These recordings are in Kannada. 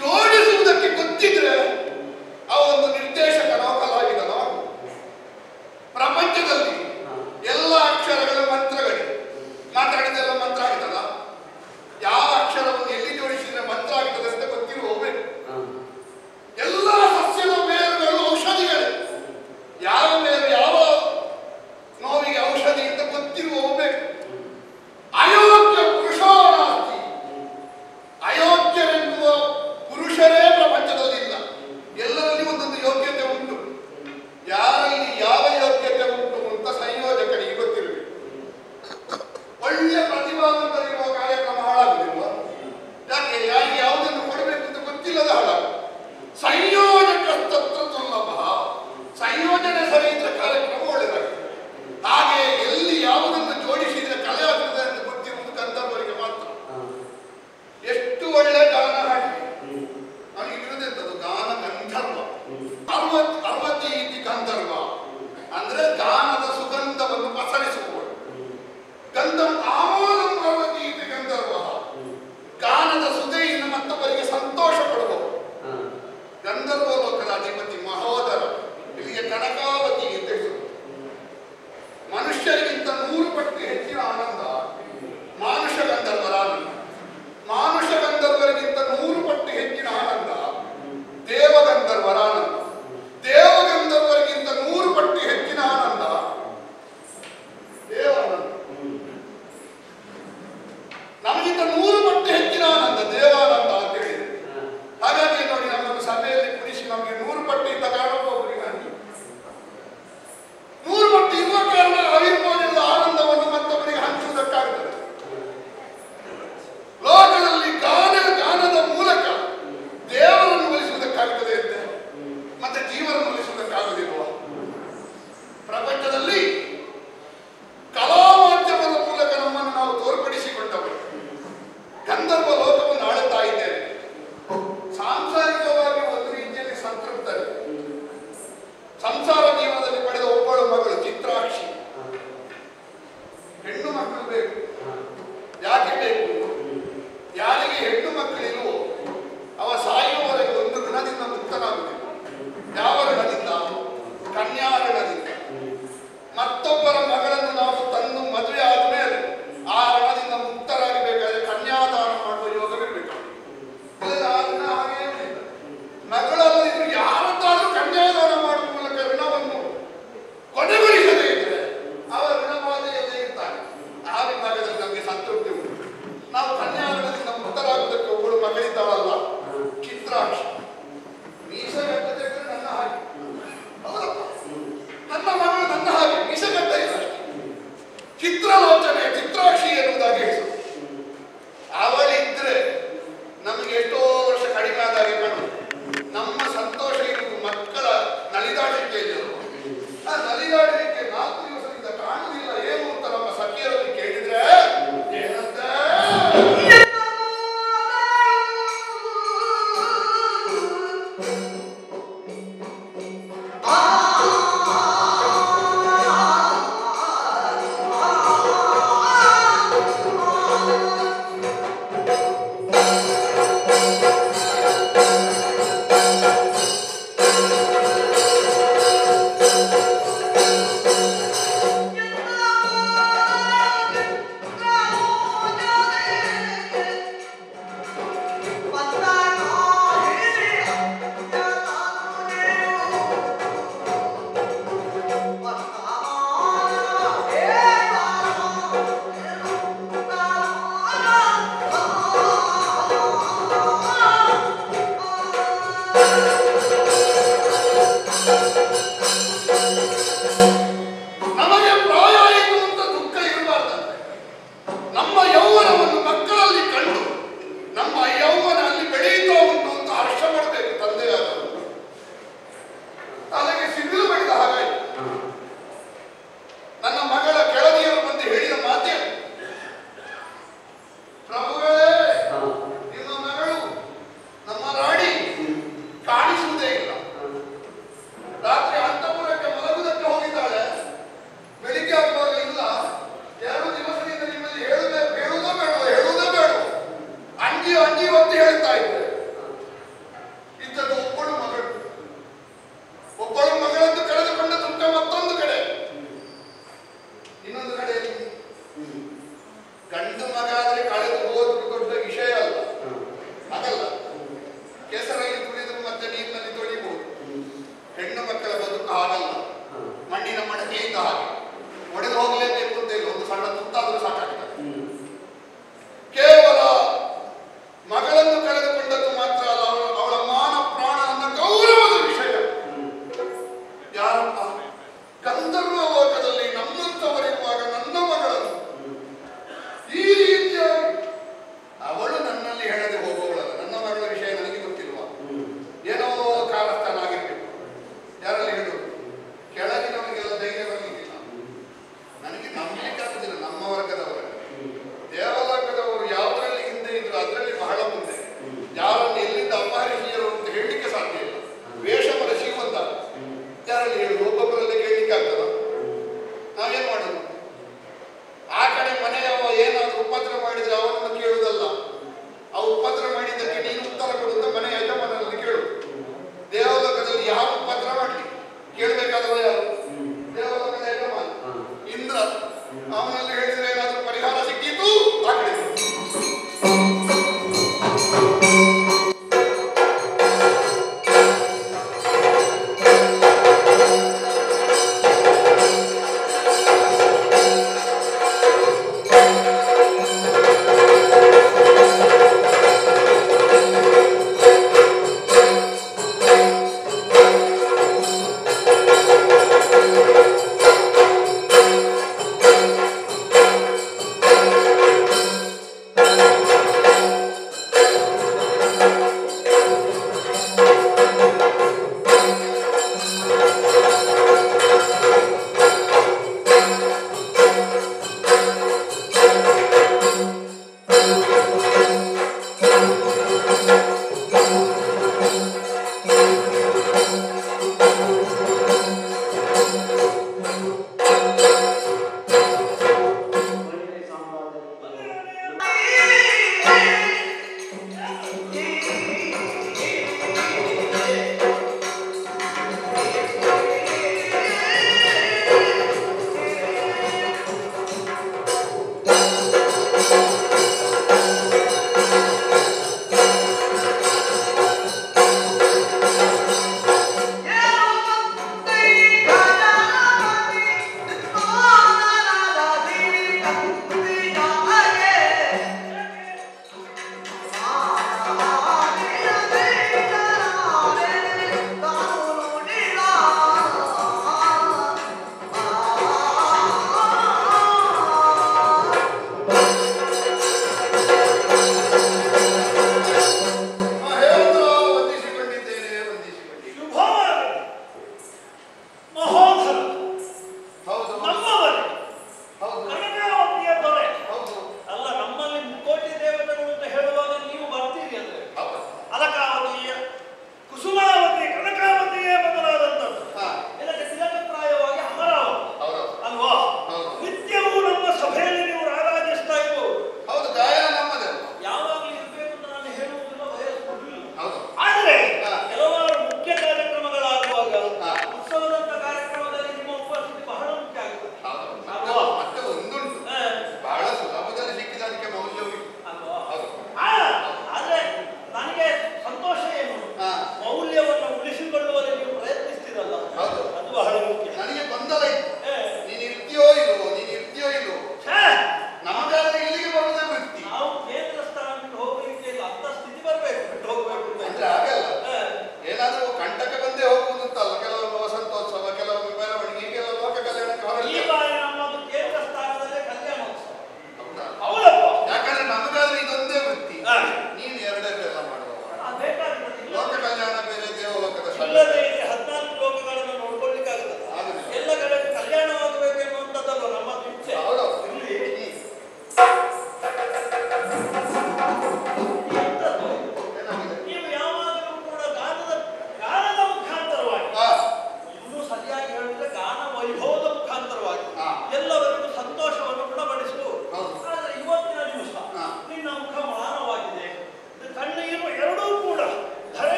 ಜೋಡಿಸುವುದಕ್ಕೆ ಗೊತ್ತಿದ್ರೆ ಆ ಒಂದು ನಿರ್ದೇಶಕ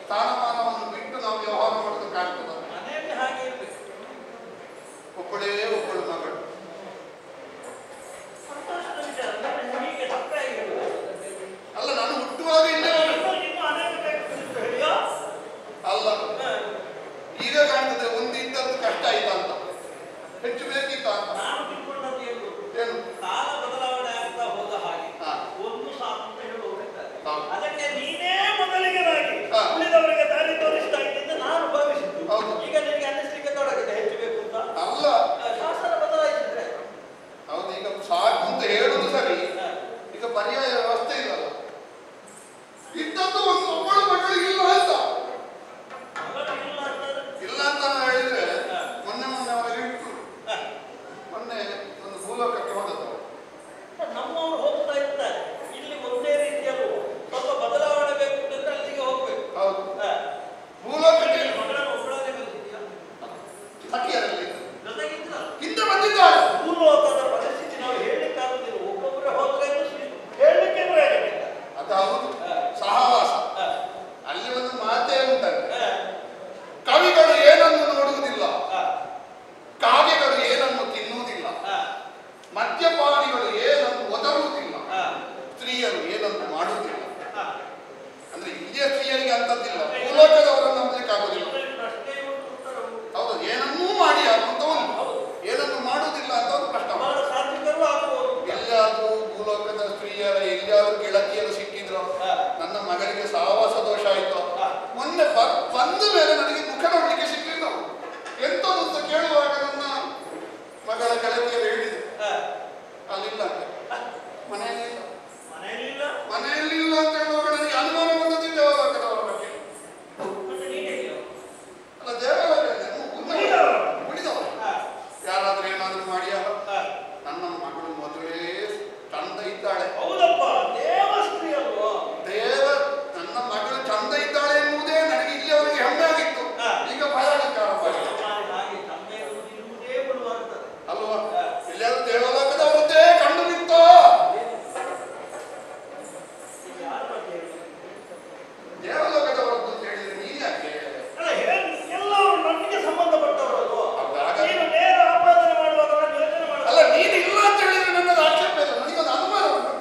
ಸ್ಥಾನಮಾನವನ್ನು ಬಿಟ್ಟು ನಾವು ವ್ಯವಹಾರ ಮಾಡೋದಕ್ಕಾಗ್ತದ? ಮನೆಯಲ್ಲಿ ಹಾಗೆ ಇರ್ಬೇಕು. ಒಬ್ಬಳೇ ಒಬ್ಬಳು ಮಗಳು. ಸಂತೋಷದ ವಿಚಾರ. ಹೀಗೆ ತಪ್ಪೇ ಆಗಿರೋದು. ಅಲ್ಲ, ನಾನು ಹುಟ್ಟುವಾಗ ಇಲ್ಲೇ ಇನ್ನೂ ಅನೇಕ ಬೇಕು ಹೇಳಿಯೋ ಅಲ್ಲ. ಈಗ ಕಾಣ್ತದೆ ಒಂದು ಇದ್ದದ್ದು ಕಷ್ಟ ಆಯ್ತಾ ಅಂತ, ಹೆಚ್ಚು ಬೇಕಿತ್ತ ಅಂತ. ನಾನು ತಿಳ್ಕೊಂಡದ್ದು ಏನು? ಕಾಲ ಬದಲಾವಣೆ ಆಗ್ತಾ ಹೋದ ಹಾಗೆ ಒಂದು ಸಾಕು ಅಂತ ಹೇಳುವವರಿದ್ದಾರೆ. ಅದಕ್ಕೆ ನೀನೇ ಮೊದಲಿಗನಾಗಿ ಉಳಿದವರಿಗೆ ದಾರಿ ತೋರಿಸ್ತಾ ಇದ್ದಂತೆ ನಾನು ಭಾವಿಸಿದ್ದು. ಈಗ ನಿನಗೆ ಅನ್ನಿಸ್ಲಿಕ್ಕೆ ತೊಡಗಿದೆ ಹೆಚ್ಚು ಬೇಕು ಅಂತ. ಅಲ್ಲ, ಶಾಸನ ಬದಲಾಯಿಸಿದ್ರೆ ಹೌದು. ಈಗ ಸಾಕು ಅಂತ ಹೇಳುದು ಸರಿ, ಈಗ ಪರ್ಯಾಯ ವ್ಯವಸ್ಥೆ ಇಲ್ಲಲ್ಲ. ಇದ್ದದ್ದು ಒಂದು ಒಬ್ಬಳು ಮಕ್ಕಳಿಗೆ ಇಲ್ಲ ಅಂತ ಇಲ್ಲ ಅಂತ ನಾನು ಹೇಳಿದ್ರೆ ಮೊನ್ನೆ ಅವರಿಗೆ ಇಟ್ಟು ಮೊನ್ನೆ ಒಂದು ಭೂಲೋಕಕ್ಕೆ ಹೋದದ್ದು. ನಮ್ಮವರು ಹೋಗ್ತಾ ಇರ್ತಾರೆ. ಇಲ್ಲಿ ಒಂದೇ ರೀತಿಯಲ್ಲೂ ಸ್ವಲ್ಪ ಬದಲಾವಣೆ ಬೇಕು ಅಂದ್ರೆ ಅಲ್ಲಿಗೆ ಹೋಗ್ಬೇಕು. ಹೌದು. ಭೂಲೋಕಕ್ಕೆ ಮಗಳನ್ನು ಒಬ್ಬಳಾಗೆ ಬಂದಿದ್ಯಾ? ಸಖಿಯರಲ್ಲಿ ಜೊತೆಗಿದ್ರ ಹಿಂದೆ ಬಂದಿದ್ದಾಳೆ. ಭೂಲೋಕದ ಪರಿಸ್ಥಿತಿ ನಾವು ಹೇಳಲಿಕ್ಕಾಗುದಿಲ್ಲ. ಒಬ್ಬೊಬ್ಬರೇ ಹೋದ್ರೆ ಹೇಳಲಿಕ್ಕೆ ಪ್ರಯೋಜನ ಇಲ್ಲ. ಅದು ಹೌದು. ಸಹವಾಸ ಅಲ್ಲಿ ಒಂದು ಮಾತೇ ಉಂಟಂತೆ, ಕವಿಗಳು ಏನನ್ನು ನೋಡುವುದಿಲ್ಲ, ಕಾಗೆಗಳು ಏನನ್ನು ತಿನ್ನುವುದಿಲ್ಲ, ಮದ್ಯಪಾನಿಗಳು ಏನನ್ನು ಒದರುವುದಿಲ್ಲ, ಸ್ತ್ರೀಯರು ಏನನ್ನು ಮಾಡುವುದಿಲ್ಲ. ಅಂದ್ರೆ ಇಲ್ಲಿಯ ಸ್ತ್ರೀಯರಿಗೆ ಅಂತದ್ದಿಲ್ಲ, ಭೂಲೋಕದವರನ್ನು ನಂಬಲಿಕ್ಕೆ ಆಗುದಿಲ್ಲ. ಹೌದು, ಏನನ್ನೂ ಮಾಡಿ ಅಂತ ಒಂದು, ಏನನ್ನು ಮಾಡುವುದಿಲ್ಲ ಅಂತ ಒಂದು ಪ್ರಶ್ನೆ. ಎಲ್ಲಿಯಾದ್ರೂ ಭೂಲೋಕದ ಸ್ತ್ರೀಯರ ಎಲ್ಲಿಯಾದ್ರೂ ಗೆಳತಿಯರು ಸಿಕ್ಕಿದ್ರು, ನನ್ನ ಮಗಳಿಗೆ ಸಹವಾಸ ದೋಷ ಆಯ್ತು. ಮೊನ್ನೆ ಬಂದ ಮೇಲೆ ನನಗೆ ಮುಖ ನೋಡ್ಲಿಕ್ಕೆ ಸಿಕ್ಕಿಲ್ಲ. ಎಂತದ್ದು ಅಂತ ಕೇಳುವಾಗ ನನ್ನ ಮಗಳ ಗೆಳತಿಯರು ಹೇಳಿದ್ರು ಅಲ್ಲಿಲ್ಲ ಅಂತ, ಮನೆಯಲ್ಲಿ ಇಲ್ಲ ಅಂತ ಹೇಳುವಾಗ ನನಗೆ ಅನುಮಾನ ಬಂದದ್ದು ದೇವಲೋಕದವರ ಬಗ್ಗೆ. ಅಲ್ಲ, ದೇವಲೋಕ ಉಳಿದವರು ಯಾರಾದ್ರೂ ಏನಾದ್ರೂ ಮಾಡಿಯಾರ. ನನ್ನ ಮಗಳು ಮದುವೆ ಚಂದ ಇದ್ದಾಳೆ. ಹೌದಪ್ಪ, ದೇವಸ್ತ್ರೀ ಅಲ್ವಾ? ನನ್ನ ಮಗಳು ಚಂದ ಇದ್ದಾಳೆ ಎನ್ನುವುದೇ ನನಗೆ ಇಲ್ಲಿಯವರೆಗೆ ಹೆಮ್ಮೆ ಆಗಿತ್ತು. ಈಗ ಭಯ ಅಲ್ವಾ? ಇಲ್ಲಿಯಾದ್ರೂ ದೇವಲೋಕದವರದ್ದೇ ಕಂಡು ನಿಂತ ದೇವಲೋಕದವರದ್ದು ಅಂತ ಹೇಳಿದ್ರೆ ನೀ ಯಾಕೆ? ಎಲ್ಲರೂ ನಮಗೆ ಸಂಬಂಧಪಟ್ಟವರು. ಅಲ್ಲ, ನೀನು ಇಲ್ಲ ಅಂತ ಹೇಳಿದ್ರೆ ನನ್ನದು ಆಕ್ಷೇಪ ಇಲ್ಲ, ನನಗೊಂದು ಅನುಮಾನ ಉಂಟು.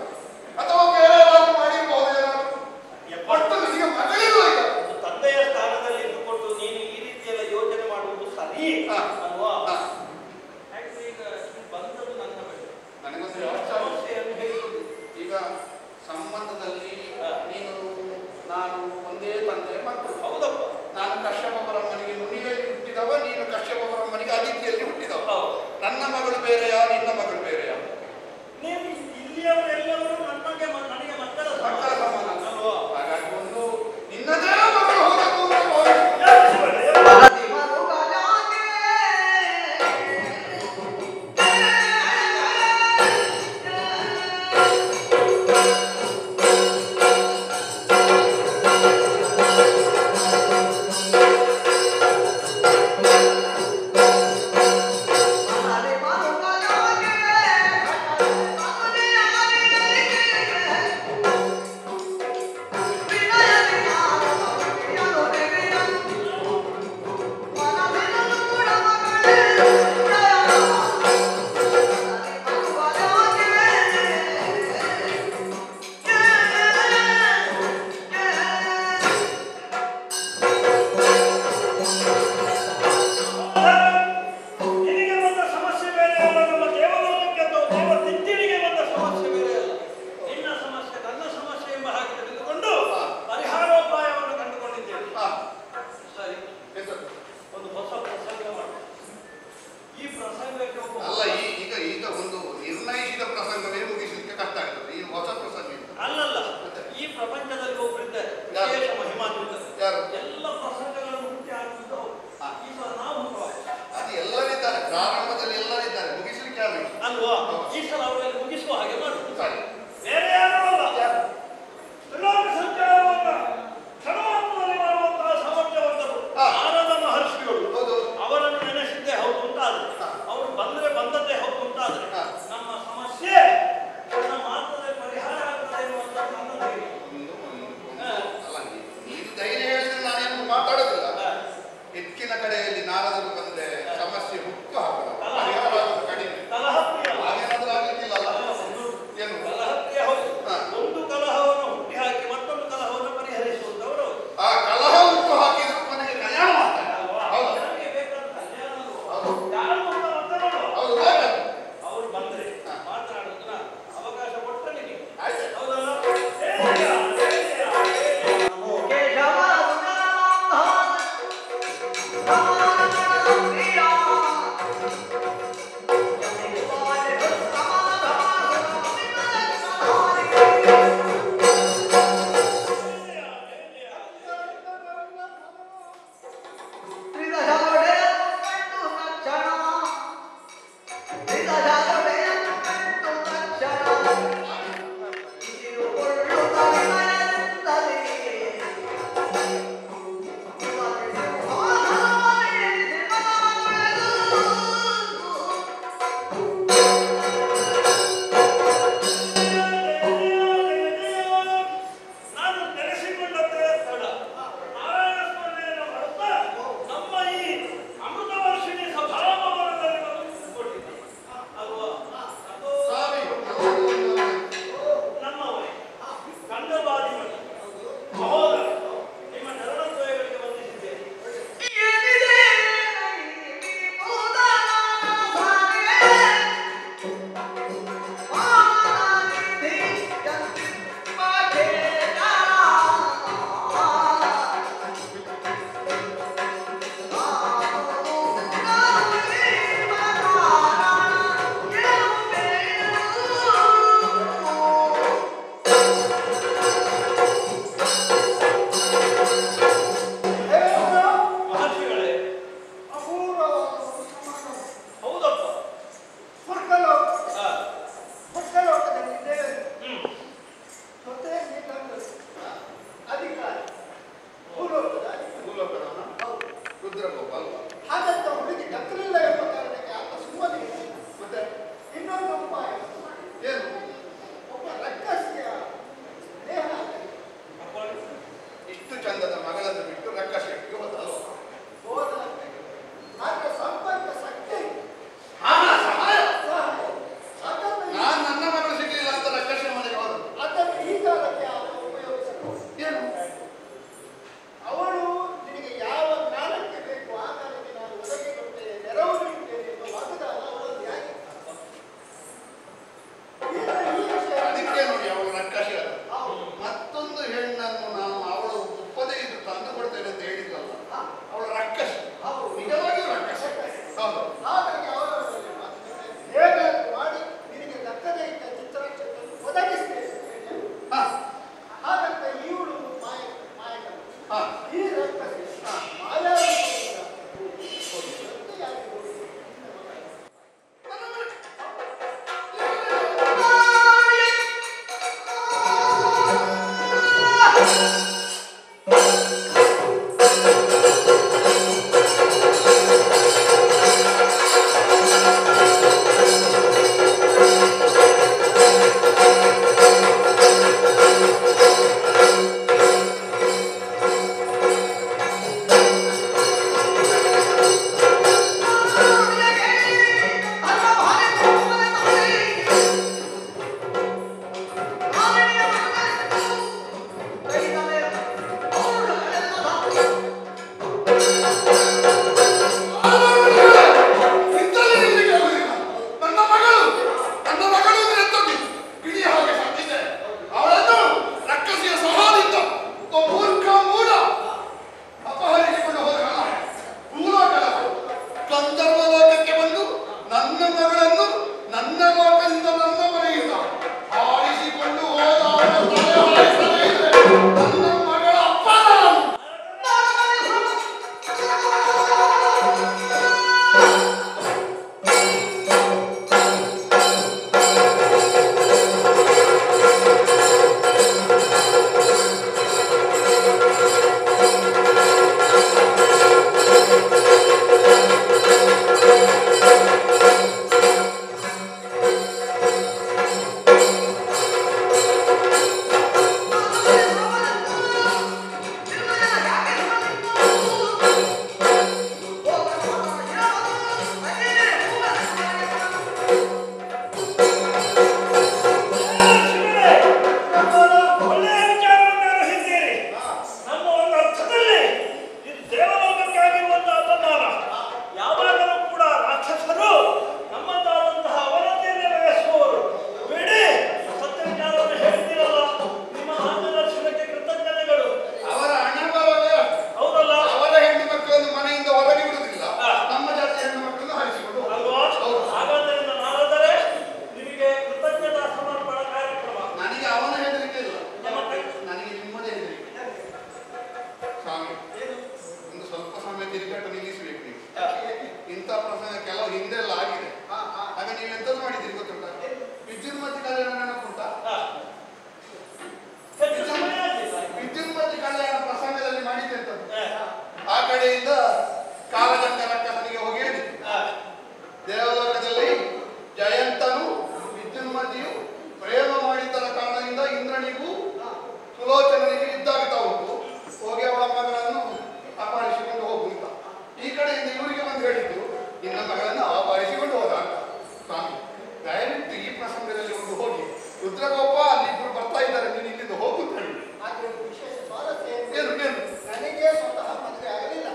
ಗೋಪ ಅಲ್ಲಿಬ್ರು ಬರ್ತಾ ಇದ್ದಾರೆ, ನೀನು ಇಲ್ಲಿಂದ ಹೋಗು ಅಂತ ಹೇಳಿ. ಆದ್ರೆ ವಿಶೇಷ ಸ್ವಾರಸ್ಯ ಏನು ಏನು ನನಗೆ ಸ್ವತಃ ಮದುವೆ ಆಗಲಿಲ್ಲ.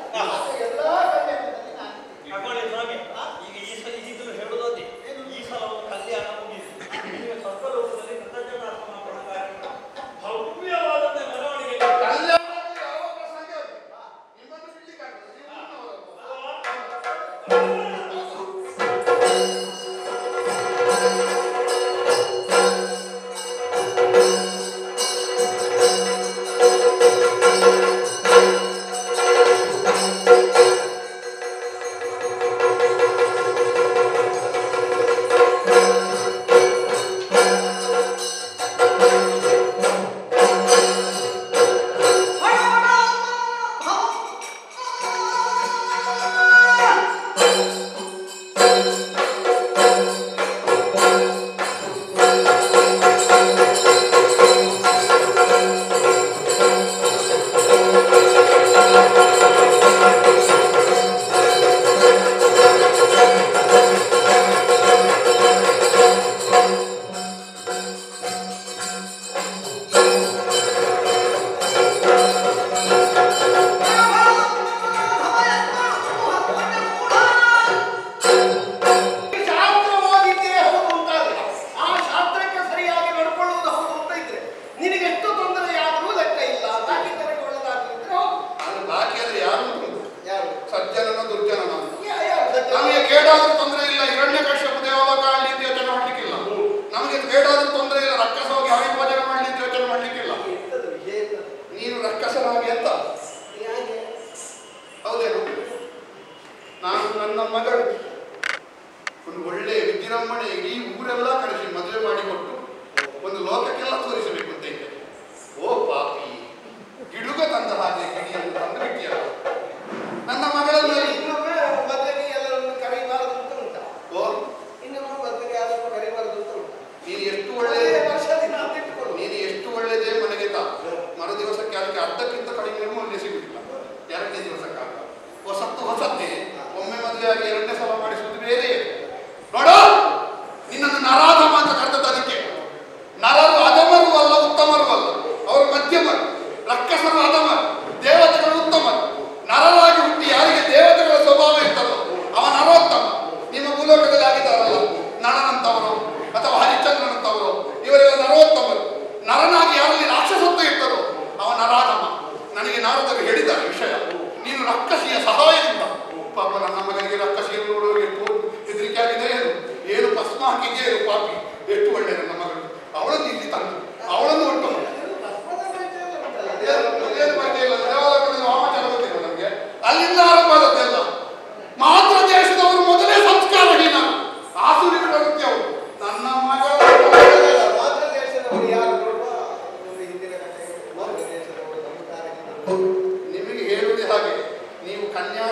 ಎಲ್ಲಾ ಕಲ್ಯಾಣದಲ್ಲಿ ನಾನು ತಗೊಳ್ಳಿ ಸ್ವಾಮಿ. ಈಗ ಇದನ್ನು ಹೇಳುವುದೇ ಈ ಸಲ ಒಂದು ಕಲ್ಯಾಣ ಮುಗಿಯಿತು. ಈಗ ಸ್ವರ್ಗಲೋಕದಲ್ಲಿ ಕೃತಜ್ಞತಾರ್ಪಣಾ ಕಾರ್ಯಕ್ರಮ ಭವ್ಯವಾದಂತ ಮೆರವಣಿಗೆ. ಕಲ್ಯಾಣ ಯಾವ ಪ್ರಸಂಗ ನಿಮ್ಮನ್ನು ಬಿಡ್ಲಿಕ್ಕೆ ಆಗ್ತದೆ? ಕನ್ಯಾ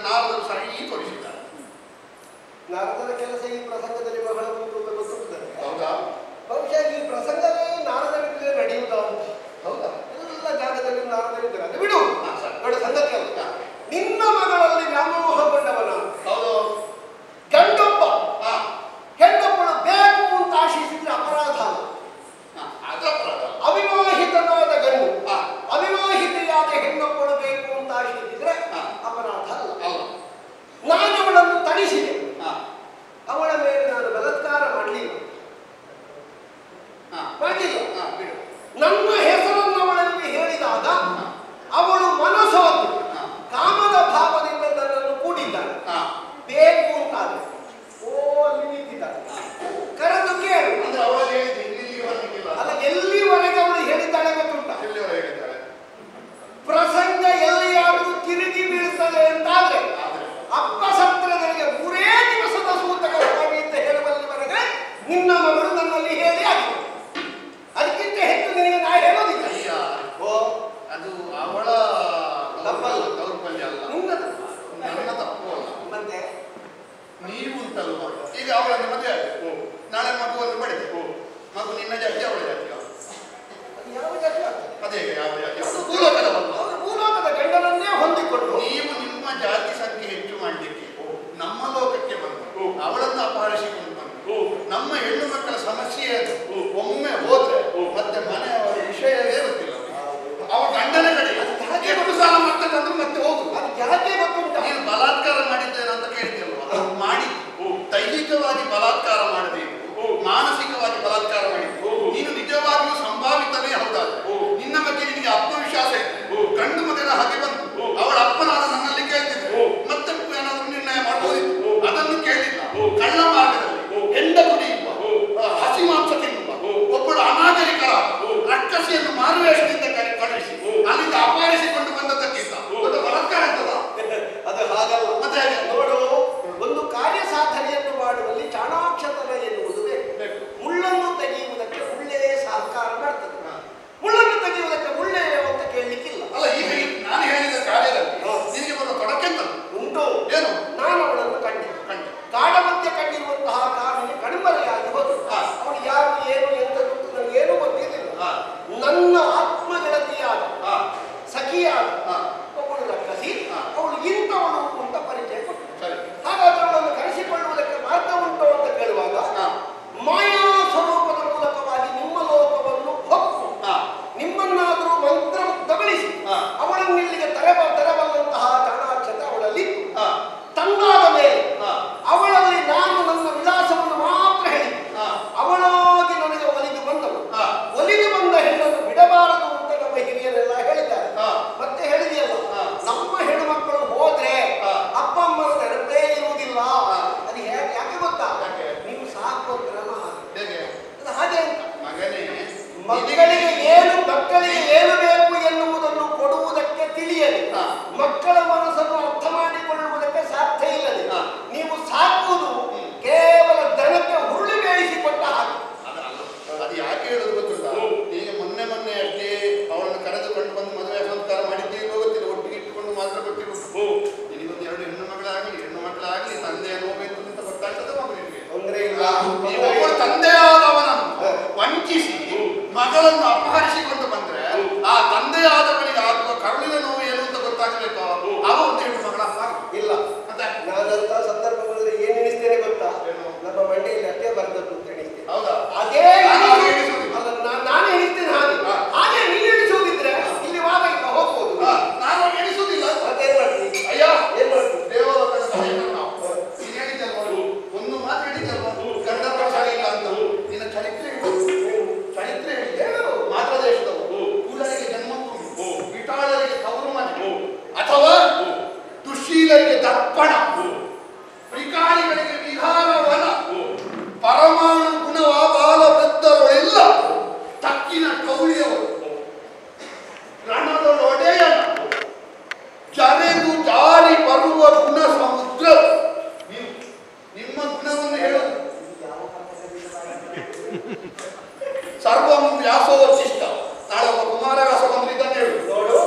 ನಾರದರು ಸರಿ ತೋರಿಸಿದ್ದಾರೆ. ನಾರದರ ಕೆಲಸ ಈ ಪ್ರಸಂಗದಲ್ಲಿ ಬಹಳ ಗೊತ್ತುತ್ತದೆ. ಹೌದಾ? ಬಹುಶಃ ಈ ಪ್ರಸಂಗವೇ ನಾರದರಿಗೆ ನಡೆಯುವುದಾ ಅಂತ. ಹೌದಾ? ಎಲ್ಲ ಜಾಗದಲ್ಲಿ ನಾರದರಿದ್ದಾರೆ. ಅದು ಬಿಡು. ನೋಡಿ ಸಂಗತಿ ಅಲ್ಲ. ನಿನ್ನ ಮಗಳಲ್ಲಿ ವ್ಯಾಮೋಹಗೊಂಡವನ. ಹೌದು. ಗಂಡೊಬ್ಬ ಹೆಣ್ಣೊಬ್ಬಳು ಬೇಕು ಅಂತ ಆಶಿಸಿದ್ರೆ ಅಪರಾಧ. ಅವಿವಾಹಿತನಾದ ಗಂಡು ಅವಿವಾಹಿತೆಯಾದ ಹೆಣ್ಣೊಬ್ಬಳು ಬೇಕು ಅಂತ ಆಶಿಸಿದ್ರೆ ಅಪರಾಧ ಅಲ್ಲ. ನಾನು ಅವಳನ್ನು ತಣಿಸಿದೆ. ಅವಳ ಮೇಲೆ ನಾನು ಬಲಾತ್ಕಾರ ಮಾಡಲಿಲ್ಲ. ನನ್ನ ಹೆಸರನ್ನು ಅವಳಲ್ಲಿ ಹೇಳಿದಾಗ ಅವಳು ಮನಸೋತು ಕಾಮದ ಭಾವದಿಂದ ನನ್ನನ್ನು ಕೂಡಿದ್ದಾಳೆ. ಬೇಕು ಅಂತಾದ್ರೆ ಅಲ್ಲಿ ನಿಂತಿದ್ದಾಳೆ. ಕರೆದು ಕೇಳು. ಅಲ್ಲ, ಎಲ್ಲಿವರೆಗೆ ಅವಳು ಹೇಳಿದ್ದಾಳೆ ಗೊತ್ತುಂಟ? ಪ್ರಸಂಗ ಎಲ್ಲಿಯಾದರೂ ತಿರುಗಿ ಬೀಳ್ತದೆ ಅಂತಾದ್ರೆ ಅಪ್ಪಸತ್ರಗಳಿಗೆ 3 ದಿವಸದ ಸೂತಕವಾಗಿ ಅಂತ ಹೇಳುವಲ್ಲಿವರೆಗೆ ನಿನ್ನ ಮಗಳು ನನ್ನಲ್ಲಿ ಹೇಳಿ ಆಗಿದೆ. ಅದಕ್ಕಿಂತ ಹೆಚ್ಚು ನಿನಗೆ ನಾ ಹೇಳೋದಿಲ್ಲ. ಅದು ಅವಳ ತಪ್ಪಲ್ಲ, ದೌರ್ಬಲ್ಯ ಅಲ್ಲ, ನನ್ನ ತಪ್ಪು ಅಲ್ಲ. ಮತ್ತೆ ನೀವು ಉಂಟಲ್ವ, ಈಗ ಅವಳನ್ನು ಮದುವೆ ಆಗಿದೆ, ನಾಳೆ ಮಗುವನ್ನು ಪಡೆದೆ, ಮಗು ನಿನ್ನ ಜಾತಿ ಅವಳ ಜಾತಿ ಯಾವ ಜಾತಿ ಆಗ್ತದೆ? ಅದೇ ಯಾವ ಜಾತಿ? ಭೂಲೋಕದ ಗಂಡನನ್ನೇ ಹೊಂದಿಕೊಂಡು ನೀವು ನಿಮ್ಮ ಜಾತಿ ಸಂಖ್ಯೆ ಹೆಚ್ಚು ಮಾಡಲಿಕ್ಕೆ ನಮ್ಮ ಲೋಕಕ್ಕೆ ಬಂದು ಅವಳನ್ನು ಅಪಹರಿಸಿಕೊಂಡು ಬಂದು ನಮ್ಮ ಹೆಣ್ಣು ಮಕ್ಕಳ ಸಮಸ್ಯೆ ಅದು. ಒಮ್ಮೆ ಹೋದ್ರೆ ಮತ್ತೆ ಮನೆಯವರ ವಿಷಯವೇ ಗೊತ್ತಿಲ್ಲ. ಅವ ಗಂಡನ ಕಡೆ ಎಷ್ಟು ಸಾಲ ಮತ್ತೆ ತಂದು ಮತ್ತೆ ಹೋಗುದು. ಅದು ಯಾಕೆ ಗೊತ್ತುಂಟ? ನೀನು ಬಲಾತ್ಕಾರ ಮಾಡಿದ್ದೇನೆ ಅಂತ ಕೇಳ್ತಿಲ್ವ? ಮಾಡಿ ದೈಹಿಕವಾಗಿ ಬಲಾತ್ಕಾರ ಮಾಡಬೇಕು, ಮಾನಸಿಕವಾಗಿ ಬಲಾತ್ಕಾರ ಮಾಡಿದ್ದು. ನೀನು ನಿಜವಾಗಿಯೂ ಸಂಭಾವಿತನೇ ಹೌದಾದ್ರೆ ನಿನ್ನ ಬಗ್ಗೆ ನಿನಗೆ ಆತ್ಮವಿಶ್ವಾಸ ಇದೆ. ಗಂಡು ಮಗನ ಹಾಗೆ ಬಂತು ಅವಳ ಅಪ್ಪನಾದ ನನ್ನಲ್ಲಿ ಕೇಳ್ತಿದ್ರು, ಮತ್ತೆ ಏನಾದರೂ ನಿರ್ಣಯ ಮಾಡಬಹುದಿತ್ತು. ಅದನ್ನು ಕೇಳಿಲ್ಲ. ಕಳ್ಳ ಮಾರ್ಗದಲ್ಲಿ ಹೆಂಡ ಕುಡಿಯುವ, ಹಸಿ ಮಾಂಸ ತಿನ್ನುವ ಒಬ್ಬಳು ಅನಾಗರಿಕರ ರಕ್ಕಸಿಯನ್ನು ಮಾರುವೇಷದಿಂದ ಕಳುಹಿಸಿ ಅಲ್ಲಿಂದ ಅಪಹರಿಸಿಕೊಂಡು ಬಂದದ್ದಕ್ಕಿಂತ ಒಂದು ಬಲಾತ್ಕಾರ ಇರ್ತದ? ಅದು ಹಾಗಲ್ಲ. ಮತ್ತೆ ನೋಡು, ಒಂದು ಕಾರ್ಯ ಸಾಧನೆಯನ್ನು ಮಾಡುವಲ್ಲಿ ಚಾಣಾಕ್ಷತನ ಎನ್ನುವುದು ಬೇಕು. ಮುಳ್ಳನ್ನು ತೆಗೆಯುವುದಕ್ಕೆ ಮುಳ್ಳೇ ಸಹಕಾರ ಮಾಡ್ತದೆ. ಮುಳ್ಳನ್ನು ತೆಗೆಯುವುದಕ್ಕೆ ಮುಳ್ಳೇ ಅಂತ ಕೇಳಲಿಕ್ಕಿಲ್ಲ. ಅಲ್ಲ, ಈಗ ನಾನು ಹೇಳಿದ ಕಾರ್ಯದಲ್ಲಿ ನಿನಗೆ ಬರುವ ತೊಡಕೆಂತ ಉಂಟು. ಏನು? ನಾನು ಅವಳನ್ನು ಕಂಡಿದ್ದೆ. ಕಾಡ ಮಧ್ಯೆ ಕಂಡಿರುವಂತಹ ಕಾರಣಕ್ಕೆ ಕಣ್ಮರೆಯಾಗಿ ಹೋದ್ರು. ಅವಳು ಯಾರು ಏನು ಎಂತ ಗೊತ್ತು ನನಗೇನು ಗೊತ್ತಿರಲಿಲ್ಲ. ನನ್ನ ಆತ್ಮಗೆಳತಿಯಾದ ಸಖಿಯಾದ ಒಬ್ಬಳು ರಕ್ಕಸಿ ಅವಳು ಇಂಥವಳು ಅಂತ ಪರಿಚಯ ಕೊಟ್ಟರು. ಹಾಗಾದ್ರೆ ಅವಳನ್ನು ಕರೆಸಿಕೊಳ್ಳುವುದಕ್ಕೆ ಮಾರ್ಗ ಉಂಟು ಅಂತ ಕೇಳುವಾಗ ಮಾಯಾ ಸ್ವರೂಪದ ಮೂಲಕವಾಗಿ ನಿಮ್ಮ ಲೋಕವನ್ನು ಹೊಕ್ಕು ನಿಮ್ಮನ್ನಾದರೂ ಮಂತ್ರಮುಗ್ಧಗೊಳಿಸಿ ಅವಳನ್ನು ಇಲ್ಲಿಗೆ ತರಬಲ್ಲಂತಹ ಚಾಣಾಕ್ಷತೆ ಅವಳಲ್ಲಿ ತಂದಾದ ಮೇಲೆ ಅವಳಲ್ಲಿ ನಾನು ನನ್ನ ವಿಳಾಸವನ್ನು ಮಾತ್ರ ಹೇಳಿದ್ದೆ. ಅವಳಾಗಿ ನನಗೆ ಒಲಿದು ಬಂದಳು. ಒಲಿದು ಬಂದ ಹೆಣ್ಣನ್ನು ಬಿಡಬಾರದು ಅಂತ ನಮ್ಮ ಹಿರಿಯರೆಲ್ಲ ಹೇಳಿದ್ದಾರೆ. ಮತ್ತೆ ಹೇಳಿದೆಯಲ್ಲ, ನಮ್ಮ ಹೆಣ್ಣು ಮಕ್ಕಳು ಹೋದ್ರೆ ಅಪ್ಪ ಅಮ್ಮನ ನೆನಪೇ ಇರುವುದಿಲ್ಲ. ಅದು ಯಾಕೆ ಗೊತ್ತಾ? ನೀವು ಸಾಕೋ ಕ್ರಮ ಹಾಗೆ ಅಂತ. ಮಕ್ಕಳಿಗೆ ಏನು ಬೇಕು ಎನ್ನುವುದನ್ನು ಕೊಡುವುದಕ್ಕೆ ತಿಳಿಯಲಿ, ಮಕ್ಕಳ ಮನಸ್ಸನ್ನು ಅರ್ಥ ಮಾಡಿಕೊಳ್ಳುವುದಕ್ಕೆ ಸಾಧ್ಯ ಇಲ್ಲದೆ ನೀವು ಸಾಕುವುದು ಕೇವಲ ದನಕ್ಕೆ ಹುರುಳಿ ಬೇಯಿಸಿಕೊಟ್ಟ ಹಾಗೆ. ಅದು ಯಾಕೆ ಹೇಳುದು ಗೊತ್ತಿಲ್ಲ. ಈಗ ಮೊನ್ನೆ ಅಷ್ಟೇ ಅವಳನ್ನು ಕರೆದುಕೊಂಡು ಬಂದು ಮದುವೆ ಸಂಸ್ಕಾರ ಮಾಡಿದ್ದೇವೆ ಗೊತ್ತಿಲ್ಲ. ಒಟ್ಟಿಗೆ ಇಟ್ಟುಕೊಂಡು ಮಾತ್ರ ಗೊತ್ತಿರುವುದು. ನಿನಗೊಂದು 2 ಹೆಣ್ಣು ಮಕ್ಕಳಾಗಲಿ ತಂದೆಯ ನೋವೇನು ಅಂತ ಗೊತ್ತಾಗ್ತದೆ ಮಗುವಿಗೆ. ತೊಂದರೆ ಇಲ್ಲ. ತಂದೆಯಾದವನನ್ನು ವಂಚಿಸಿ ಮಗಳನ್ನು ಅಪಹರಿಸಿಕೊಂಡು ಬಂದ್ರೆ ಆ ತಂದೆಯಾದವನಿಗೆ ಆಗುವ ಕರುಳಿನ ನೋವು ಏನು ಅಂತ ಗೊತ್ತಾಗಬೇಕು. ಅವ ಒಂದು ಹೆಣ್ಣು ಮಗಳ ಇಲ್ಲ. ನಾನಂತ ಸಂದರ್ಭ ಬಂದ್ರೆ ಏನ್ ಎಣಿಸ್ತೇನೆ ಗೊತ್ತಾ? ನಮ್ಮ ಮಂಡಿಯಲ್ಲಿ ಅಷ್ಟೇ ಬರ್ತದ್ದು ಅಂತ ಎಣಿಸ್ತೇನೆ. ಹೌದಾ? ಅದೇ ನಾನು ಎಣಿಸ್ತೇನೆ. ಹಾಗೆ ನೀನು ಎಣಿಸೋದಿದ್ರೆ ಇಲ್ಲಿ ವಾದ ಇಲ್ಲ, ಹೋಗ್ಬೋದು. ನಾನು ಎಣಿಸೋದಿಲ್ಲ. ಮತ್ತೇನ್ ಮಾಡ್ತೀನಿ? ಅಯ್ಯ ಏನ್ ಮಾಡ್ತೀನಿ? ದೇವಲೋಕದ ಒಂದು ಮಾತು ಹೇಳಿದ್ದಲ್ವ, ಗಂಡ ಪ್ರಸಾರ ಇಲ್ಲ ಅಂತ. ನಿನ್ನ ಚರಿತ್ರೆ ಹೇಳು. ಮಾತ್ರ ದೇಶದವರು ಕೂಲರಿಗೆ ಜನ್ಮಭೂಮಿ, ವಿಟಾಳರಿಗೆ ಕೌರು ಮನೆ, ಅಥವಾ ದುಶ್ಶೀಲರಿಗೆ ದರ್ಪಣ, ವಿಕಾರಿಗಳಿಗೆ ವಿಹಾರವನ, ಪರಮಾಣು ಗುಣವ ಬಾಲ ವೃದ್ಧರುಳೆಲ್ಲ ತಕ್ಕಿನ ಕೌಳಿಯವರು, ರಣದೊಡೆಯನ ಜರೆದು ಜಾರಿ ಬರುವ ಗುಣ ಸಮುದ್ರ. ನಿಮ್ಮ ಗುಣವನ್ನು ಹೇಳೋದು ಸರ್ವಂ ವ್ಯಾಸೋಚಿಷ್ಟ. ನಾಳೆ ಒಬ್ಬ ಕುಮಾರವ್ಯಾಸ ಬಂದು ಇದನ್ನು ಹೇಳು. ನೋಡು,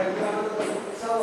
ಕಲ್ಯಾಣದ ಉತ್ಸವ